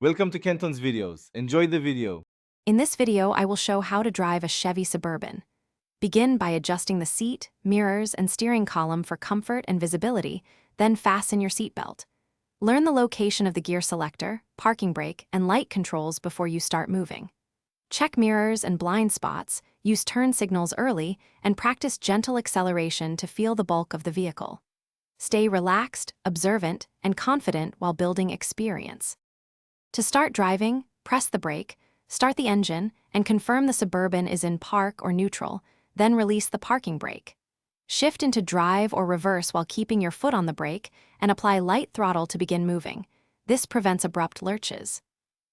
Welcome to Kenton's videos. Enjoy the video. In this video, I will show how to drive a Chevy Suburban. Begin by adjusting the seat, mirrors, and steering column for comfort and visibility, then fasten your seatbelt. Learn the location of the gear selector, parking brake, and light controls before you start moving. Check mirrors and blind spots, use turn signals early, and practice gentle acceleration to feel the bulk of the vehicle. Stay relaxed, observant, and confident while building experience. To start driving, press the brake, start the engine, and confirm the Suburban is in park or neutral, then release the parking brake. Shift into drive or reverse while keeping your foot on the brake, and apply light throttle to begin moving. This prevents abrupt lurches.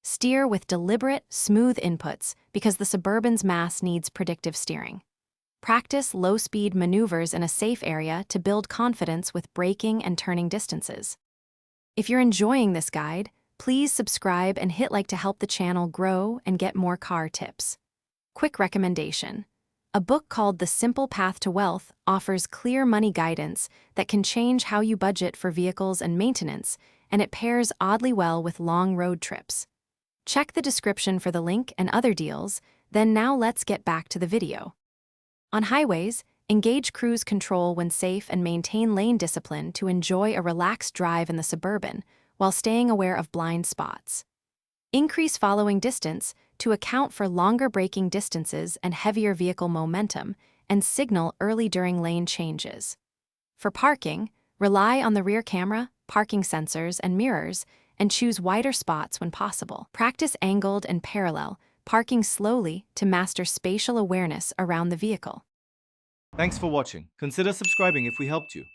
Steer with deliberate, smooth inputs because the Suburban's mass needs predictive steering. Practice low-speed maneuvers in a safe area to build confidence with braking and turning distances. If you're enjoying this guide, please subscribe and hit like to help the channel grow and get more car tips. Quick recommendation. A book called The Simple Path to Wealth offers clear money guidance that can change how you budget for vehicles and maintenance, and it pairs oddly well with long road trips. Check the description for the link and other deals, then now let's get back to the video. On highways, engage cruise control when safe and maintain lane discipline to enjoy a relaxed drive in the Suburban, while staying aware of blind spots. Increase following distance to account for longer braking distances and heavier vehicle momentum, and signal early during lane changes. For parking, rely on the rear camera, parking sensors, and mirrors, and choose wider spots when possible. Practice angled and parallel, parking slowly to master spatial awareness around the vehicle. Thanks for watching. Consider subscribing if we helped you.